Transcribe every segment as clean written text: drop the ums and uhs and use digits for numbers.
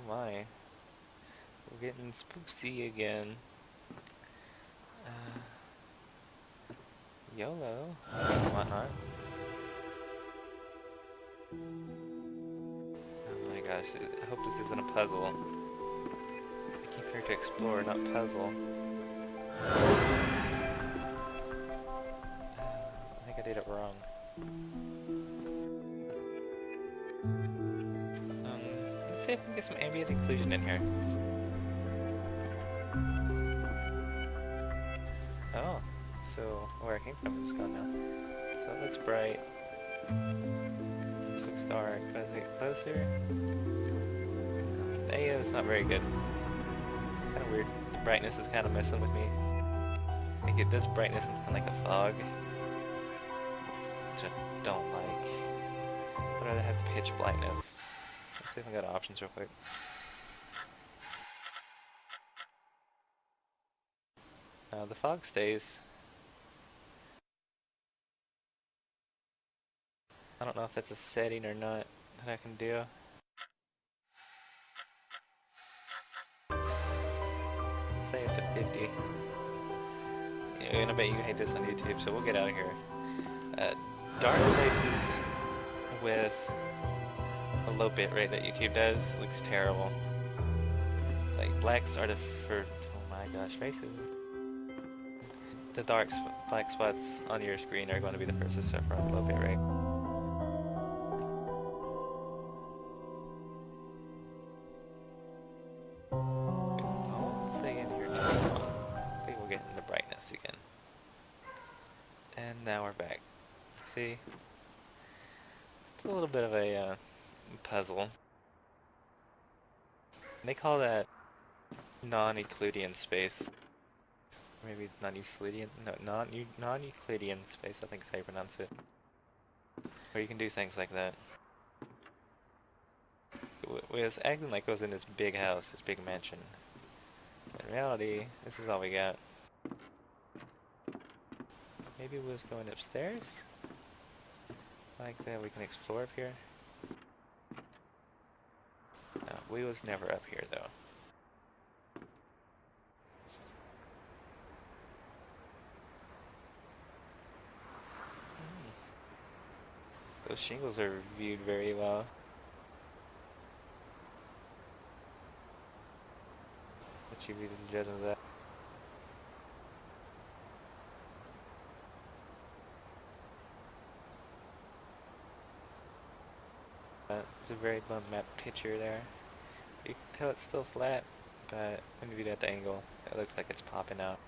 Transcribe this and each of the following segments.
my. We're getting spooky again. YOLO and whatnot. Oh my gosh, I hope this isn't a puzzle. I came here to explore, not puzzle. I think I did it wrong. Let's see if we can get some ambient occlusion in here. Oh, so where I came from is gone now. So it looks bright. This looks dark, but as I get closer, the AO is not very good. Kind of weird. The brightness is kind of messing with me. I get this brightness and kind of like a fog, which I don't like. I'd rather have pitch blackness. Let's see if I got options real quick. The fog stays. I don't know if that's a setting or not that I can do. Say it's at 50. And I bet you hate this on YouTube, so we'll get out of here. Dark places with a low bit rate that YouTube does looks terrible. Like blacks are oh my gosh, racism. The black spots on your screen are going to be the first to suffer on low bit rate. Okay, we'll get into brightness again. And now we're back. See? It's a little bit of a puzzle. They call that non-Euclidean space. Maybe it's non-Euclidean? No, non-Euclidean space, I think is how you pronounce it. Where you can do things like that. It was acting like it was in this big house, this big mansion. In reality, this is all we got. Maybe we was going upstairs? Like that we can explore up here? No, we was never up here though. Those shingles are viewed very well. Let you be the judge of that. It's a very bump map picture there. You can tell it's still flat, but when you view it at the angle, it looks like it's popping out.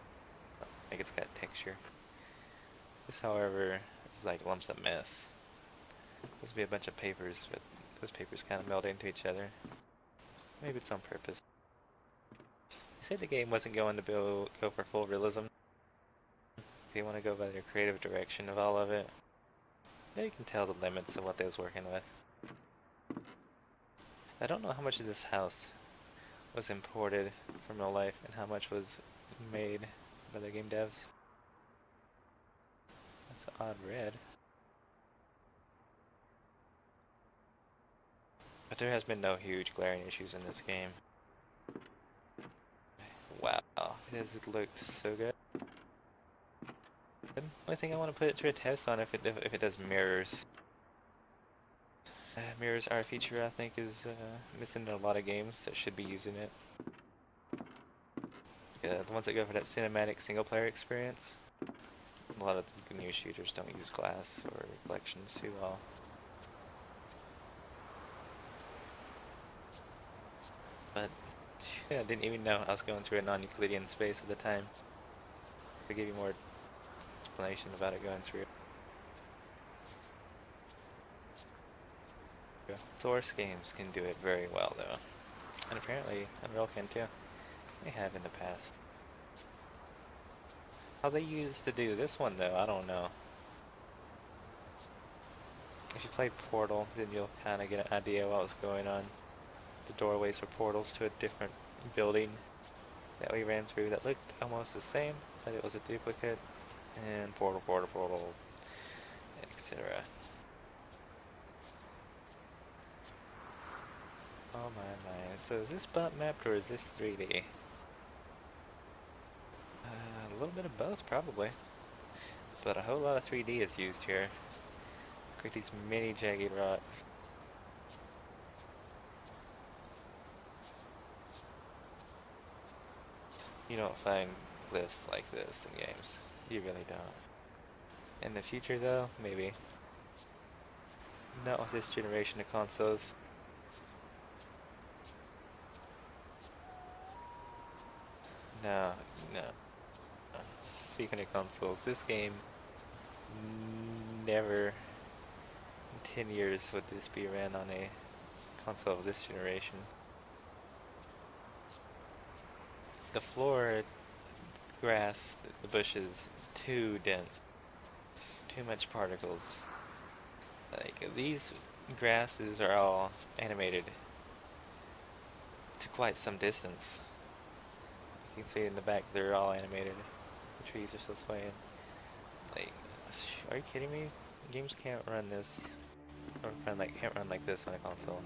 Like it's got texture. This, however, is like lumps of mess. This would be a bunch of papers, but those papers kind of meld into each other. Maybe it's on purpose. You said the game wasn't going to go for full realism. If you want to go by the creative direction of all of it, now you can tell the limits of what they was working with. I don't know how much of this house was imported from real life and how much was made by the game devs. That's an odd red. But there has been no huge glaring issues in this game. Wow, it has looked so good. The only thing I want to put it to a test on if it does mirrors. Mirrors are a feature I think is missing in a lot of games that should be using it. The ones that go for that cinematic single player experience, a lot of the new shooters don't use glass or reflections too well. But yeah, I didn't even know I was going through a non-Euclidean space at the time. To give you more explanation about it going through. Source games can do it very well though. And apparently Unreal can too. They have in the past. How they used to do this one though, I don't know. If you played Portal, then you'll kind of get an idea of what was going on. The doorways were portals to a different building that we ran through that looked almost the same, but it was a duplicate. And portal, etc. Oh my, it's So is this bump mapped or is this 3D? A little bit of both probably. But a whole lot of 3D is used here. Create these mini jagged rocks. You don't find glyphs like this in games. You really don't. In the future though, maybe. Not with this generation of consoles. No, no. Speaking of consoles, this game never in 10 years would this be ran on a console of this generation. The floor, grass, the bushes, too dense. Too much particles. Like, these grasses are all animated to quite some distance. You can see in the back they're all animated. The trees are still swaying. Like, are you kidding me? Games can't run this, or can't run like this on a console.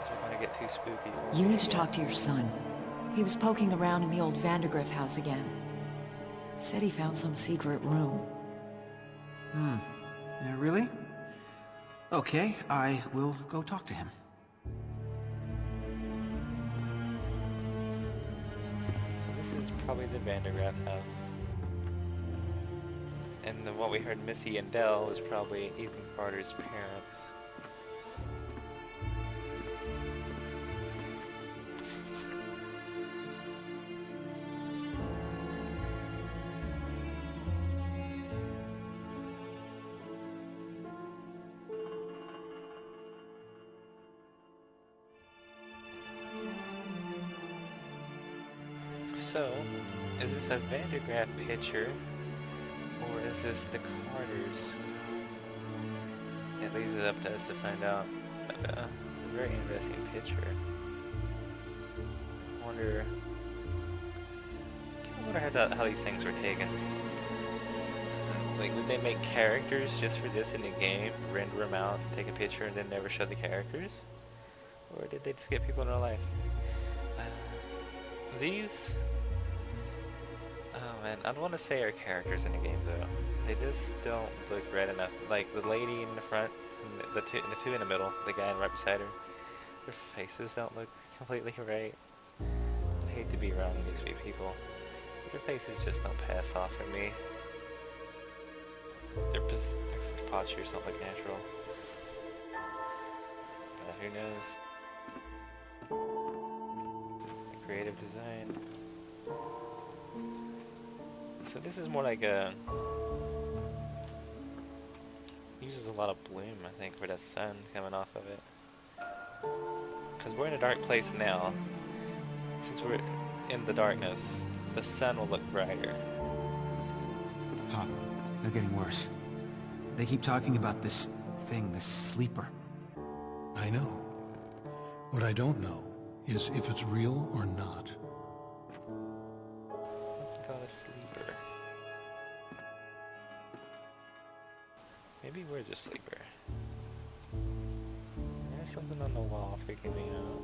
They're gonna get too spooky. You need to talk to your son. He was poking around in the old Vandergriff house again. Said he found some secret room. Yeah, really? Okay, I will go talk to him. So this is probably the Vandergraff house. And then what we heard Missy and Dell was probably Ethan Carter's parents. So, is this a Vandergraff picture, or is this the Carters? It leaves it up to us to find out. But, it's a very interesting picture. I wonder how these things were taken. Like, would they make characters just for this in the game, render them out, take a picture, and then never show the characters? Or did they just get people in real life? These... Oh man, I don't want to say are characters in the game though. They just don't look right enough. Like the lady in the front, and the two in the middle, the guy right beside her. Their faces don't look completely right. I hate to be wrong with these people. Their faces just don't pass off for me. Their postures don't look natural. But who knows? Creative design. So this is more like a... uses a lot of bloom, I think, for the sun coming off of it. Because we're in a dark place now. Since we're in the darkness, the sun will look brighter. Pop, they're getting worse. They keep talking about this thing, this sleeper. I know. What I don't know is if it's real or not. Called a sleeper. Maybe we're the sleeper. There's something on the wall freaking me out.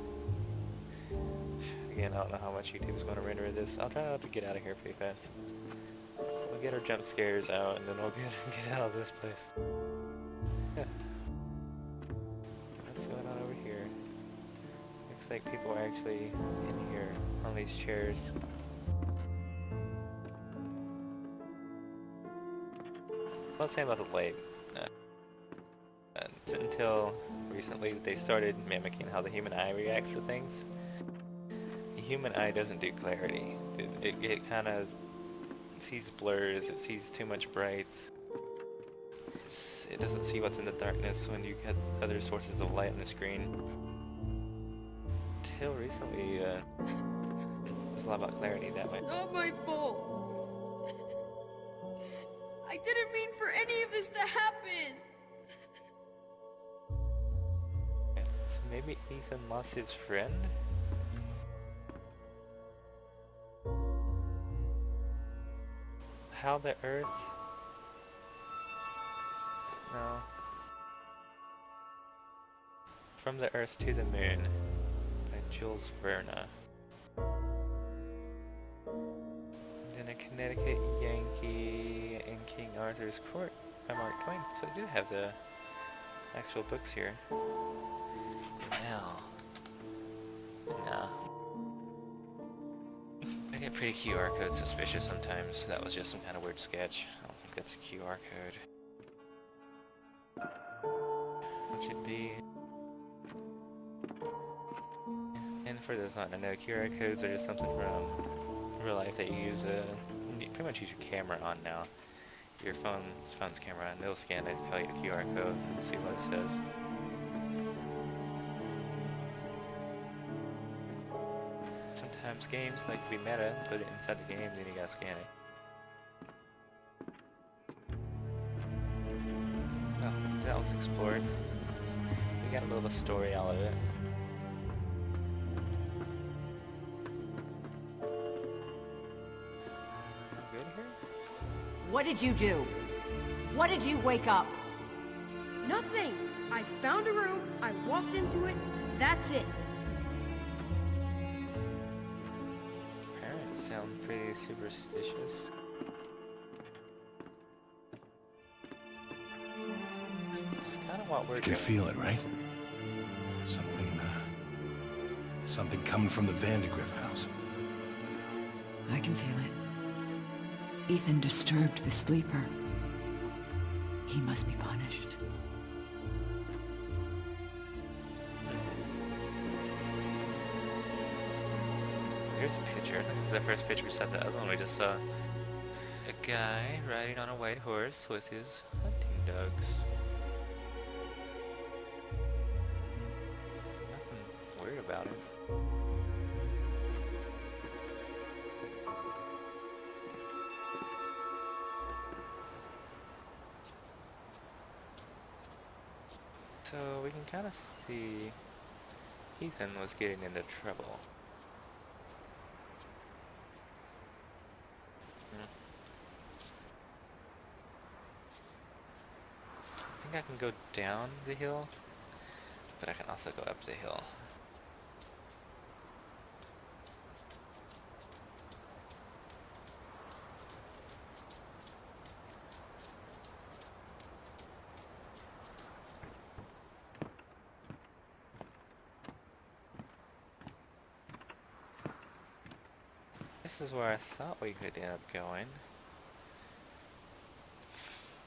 Again, I don't know how much YouTube's going to render this. I'll try not to get out of here pretty fast. We'll get our jump scares out and then we'll get out of this place. What's going on over here? Looks like people are actually in here on these chairs. What was I saying about the light? Until recently they started mimicking how the human eye reacts to things. The human eye doesn't do clarity. It kind of sees blurs, it sees too much brights. It doesn't see what's in the darkness when you get other sources of light on the screen. Till recently, there's a lot about clarity that way. It's not my fault. I didn't mean for any of this to happen. So maybe Ethan lost his friend? How the Earth? No. From the Earth to the Moon by Jules Verne. Then a Connecticut Yankee in King Arthur's Court by Mark Twain. So I do have the actual books here. Now, I get pretty QR code suspicious sometimes. That was just some kind of weird sketch. I don't think that's a QR code. What should be? And for those not to know, QR codes are just something from real life that you use. You pretty much use your camera on now. Your phone's camera, and they'll scan it, tell you the QR code, and see what it says. Sometimes games like be meta, put it inside the game, then you gotta scan it. Well, that was explored. We got a little story out of it. Good here? What did you do? What did you wake up? Nothing! I found a room, I walked into it, that's it. Parents sound pretty superstitious. It's kind of what we're You can doing. feel it, right? Something coming from the Vandergriff house. I can feel it. Ethan disturbed the sleeper. He must be punished. Here's a picture. I think this is the first picture we saw. The other one we just saw. A guy riding on a white horse with his hunting dogs. Nothing weird about him. So we can kind of see Ethan was getting into trouble. I think I can go down the hill, but I can also go up the hill. This is where I thought we could end up going,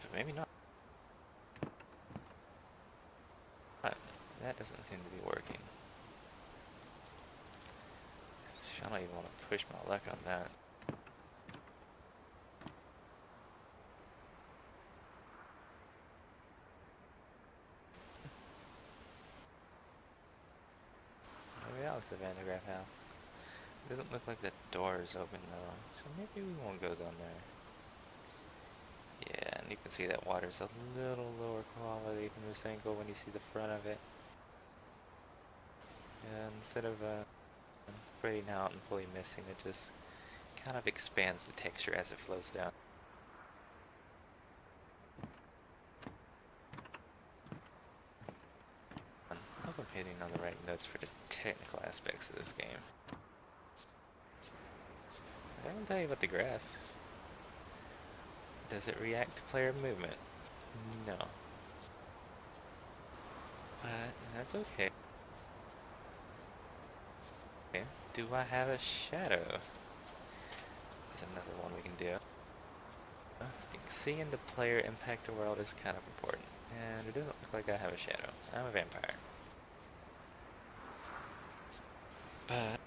but maybe not. That doesn't seem to be working. I don't even want to push my luck on that. Maybe that was the Vandergriff house. It doesn't look like the door is open though, so maybe we won't go down there. Yeah, and you can see that water's a little lower quality from this angle when you see the front of it. And instead of spreading out and fully missing, it just kind of expands the texture as it flows down. I hope I'm hitting on the right notes for the technical aspects of this game. I didn't tell you about the grass. Does it react to player movement? No. But that's okay. Do I have a shadow? That's another one we can do. Seeing the player impact the world is kind of important. And it doesn't look like I have a shadow. I'm a vampire. But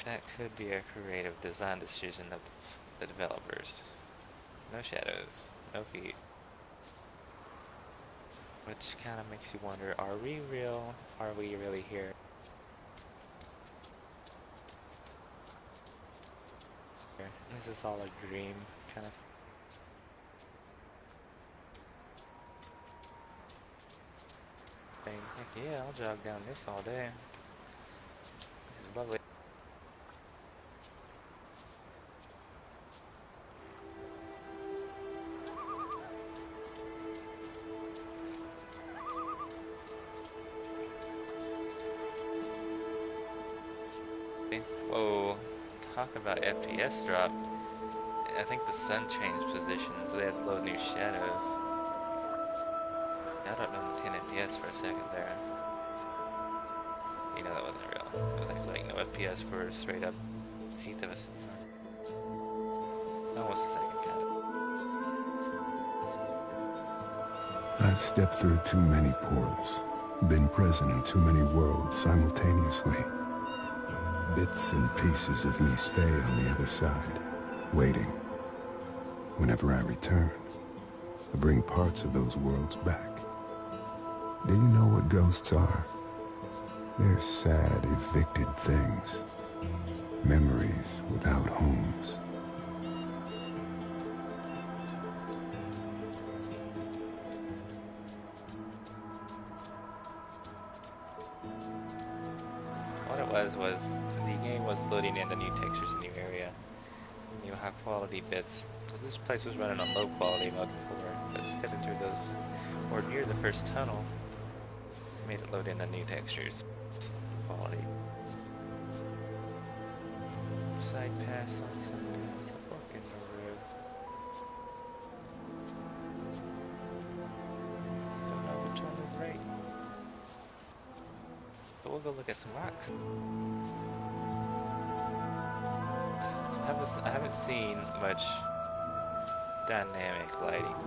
that could be a creative design decision of the developers. No shadows, no feet. Which kind of makes you wonder, are we real? Are we really here? Is this all a dream kind of thing? Heck yeah, I'll jog down this all day. This is lovely. talk about FPS drop. I think the sun changed positions, so they had to load new shadows. I don't know 10 FPS for a second there. You know that wasn't real. It was actually like no FPS for a straight up 1/8 of a second. Almost a second count. I've stepped through too many portals, been present in too many worlds simultaneously. Bits and pieces of me stay on the other side, waiting. Whenever I return, I bring parts of those worlds back. Do you know what ghosts are? They're sad, evicted things. Memories without homes. What it was the game was loading in the new textures in the new area, new high quality bits. This place was running on low quality mode before, but stepping through those, or near the first tunnel, made it load in the new textures. Quality. Side pass on side pass, a fork in the road. Don't know which one is right. But we'll go look at some rocks. So I haven't seen much dynamic lighting.